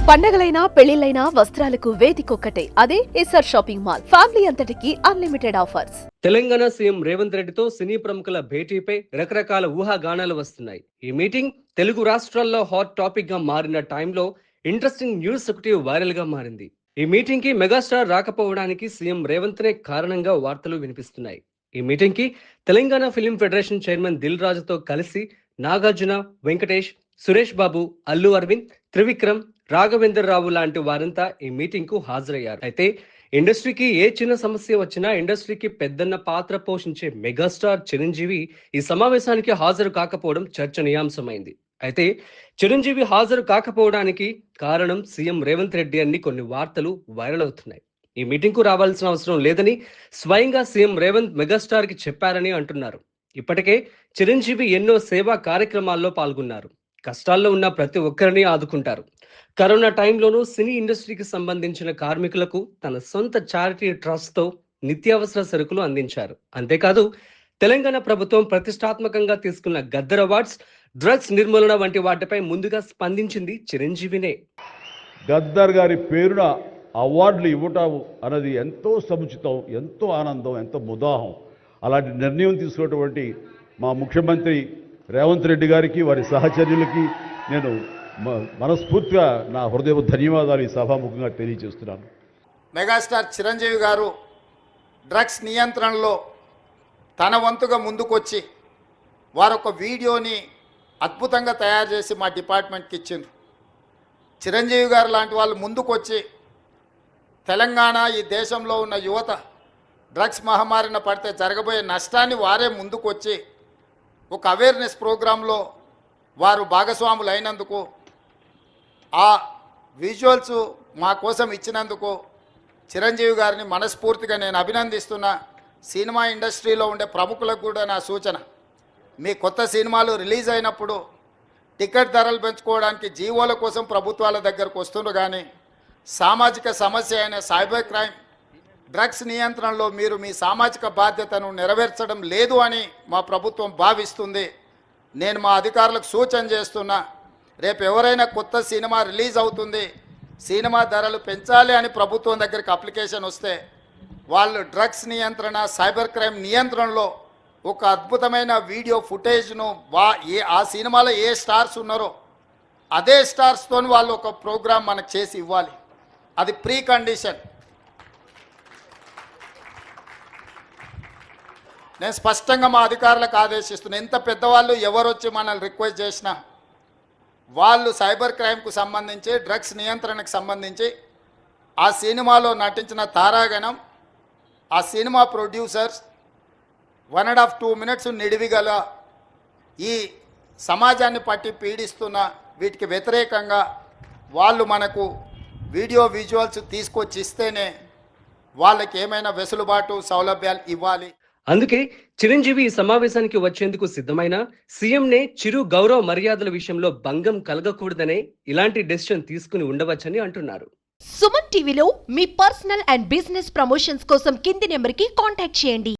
పండగలైనా పెళ్లిళ్లైనా వస్త్రాలకు వేదికొక్కటే, అదే SR shopping mall. Family అంతటికి unlimited offers. Telangana CM Revanth రెడ్డితో సినీ ప్రముఖుల భేటీపై రకరకాల ఊహాగానాలు వస్తున్నాయి. ఈ మీటింగ్ తెలుగు రాష్ట్రాల్లో హాట్ టాపిక్ గా మారిన టైంలో ఇంట్రెస్టింగ్ న్యూస్ ఒకటి వైరల్ గా మారింది. ఈ మీటింగ్ కి మెగాస్టార్ రాకపోవడానికి సీఎం రేవంత్ నే కారణంగా వార్తలు వినిపిస్తున్నాయి. ఈ మీటింగ్ కి Telangana film federation chairman Dil రాజుతో కలిసి నాగార్జున, వెంకటేష్, సురేష్ బాబు, అల్లు అరవింద్, త్రివిక్రమ్, రాఘవేంద్ర రావు లాంటి వారంతా ఈ మీటింగ్ కు హాజరయ్యారు. అయితే ఇండస్ట్రీకి ఏ చిన్న సమస్య వచ్చినా ఇండస్ట్రీకి పెద్దన్న పాత్ర పోషించే మెగాస్టార్ చిరంజీవి ఈ సమావేశానికి హాజరు కాకపోవడం చర్చనీయాంశమైంది. అయితే చిరంజీవి హాజరు కాకపోవడానికి కారణం సీఎం రేవంత్ రెడ్డి అని కొన్ని వార్తలు వైరల్ అవుతున్నాయి. ఈ మీటింగ్ కు రావాల్సిన అవసరం లేదని స్వయంగా సీఎం రేవంత్ మెగాస్టార్ కి చెప్పారని అంటున్నారు. ఇప్పటికే చిరంజీవి ఎన్నో సేవా కార్యక్రమాల్లో పాల్గొన్నారు. కష్టాల్లో ఉన్న ప్రతి ఒక్కరిని ఆదుకుంటారు. కరోనా టైంలోనూ సినీ ఇండస్ట్రీకి సంబంధించిన కార్మికులకు తన సొంత చారిటీ ట్రస్ట్ తో నిత్యావసర సరుకులు అందించారు. అంతేకాదు తెలంగాణ ప్రభుత్వం ప్రతిష్టాత్మకంగా తీసుకున్న గద్దర్ అవార్డ్స్, డ్రగ్స్ నిర్మూలన వంటి వాటిపై ముందుగా స్పందించింది చిరంజీవినే. గద్దర్ గారి పేరున అవార్డులు ఇవ్వటం అన్నది ఎంతో సముచితం, ఎంతో ఆనందం, ఎంతో ముదాహం. అలాంటి నిర్ణయం తీసుకున్నటువంటి మా ముఖ్యమంత్రి రేవంత్ రెడ్డి గారికి, వారి సహచర్యులకి నేను మనస్ఫూర్తిగా నా హృదయ ధన్యవాదాలు ఈ సభాముఖంగా తెలియజేస్తున్నాను. మెగాస్టార్ చిరంజీవి గారు డ్రగ్స్ నియంత్రణలో తన వంతుగా ముందుకొచ్చి వారొక వీడియోని అద్భుతంగా తయారు చేసి మా డిపార్ట్మెంట్కి ఇచ్చిండ్రు. చిరంజీవి గారు లాంటి వాళ్ళు ముందుకొచ్చి తెలంగాణ, ఈ దేశంలో ఉన్న యువత డ్రగ్స్ మహమ్మారిన పడితే జరగబోయే నష్టాన్ని వారే ముందుకొచ్చి ఒక అవేర్నెస్ ప్రోగ్రాంలో వారు భాగస్వాములు అయినందుకు, ఆ విజువల్స్ మా కోసం ఇచ్చినందుకు చిరంజీవి గారిని మనస్ఫూర్తిగా నేను అభినందిస్తున్నా. సినిమా ఇండస్ట్రీలో ఉండే ప్రముఖులకు కూడా నా సూచన, మీ కొత్త సినిమాలు రిలీజ్ అయినప్పుడు టికెట్ ధరలు పెంచుకోవడానికి జీవోల కోసం ప్రభుత్వాల దగ్గరకు వస్తుండ్రు, కానీ సామాజిక సమస్య అయిన సైబర్ క్రైమ్, డ్రగ్స్ నియంత్రణలో మీరు మీ సామాజిక బాధ్యతను నెరవేర్చడం లేదు అని మా ప్రభుత్వం భావిస్తుంది. నేను మా అధికారులకు సూచన చేస్తున్నా, రేపు ఎవరైనా కొత్త సినిమా రిలీజ్ అవుతుంది, సినిమా ధరలు పెంచాలి అని ప్రభుత్వం దగ్గరికి అప్లికేషన్ వస్తే వాళ్ళు డ్రగ్స్ నియంత్రణ, సైబర్ క్రైమ్ నియంత్రణలో ఒక అద్భుతమైన వీడియో ఫుటేజ్ను ఆ సినిమాలో ఏ స్టార్స్ ఉన్నారో అదే స్టార్స్తో వాళ్ళు ఒక ప్రోగ్రాం మనకు చేసి ఇవ్వాలి. అది ప్రీ కండిషన్. నేను స్పష్టంగా మా అధికారులకు ఆదేశిస్తున్నాను, ఎంత పెద్దవాళ్ళు ఎవరు వచ్చి మనల్ని రిక్వెస్ట్ చేసినా వాళ్ళు సైబర్ క్రైమ్కు సంబంధించి, డ్రగ్స్ నియంత్రణకు సంబంధించి ఆ సినిమాలో నటించిన తారాగణం, ఆ సినిమా ప్రొడ్యూసర్స్ 1.5-2 minutes నిడివిగల ఈ సమాజాన్ని పట్టి పీడిస్తున్న వీటికి వ్యతిరేకంగా వాళ్ళు మనకు వీడియో విజువల్స్ తీసుకొచ్చి ఇస్తేనే వాళ్ళకి ఏమైనా వెసులుబాటు, సౌలభ్యాలు ఇవ్వాలి. అందుకే చిరంజీవి ఈ సమావేశానికి వచ్చేందుకు సిద్ధమైన సీఎంనే చిరు గౌరవ మర్యాదల విషయంలో భంగం కలగకూడదనే ఇలాంటి డెసిషన్ తీసుకుని ఉండవచ్చని అంటున్నారు. సుమన్ టీవీలో మీ పర్సనల్ అండ్ బిజినెస్ ప్రమోషన్స్ కోసం కింది నెంబర్కి కాంటాక్ట్ చేయండి.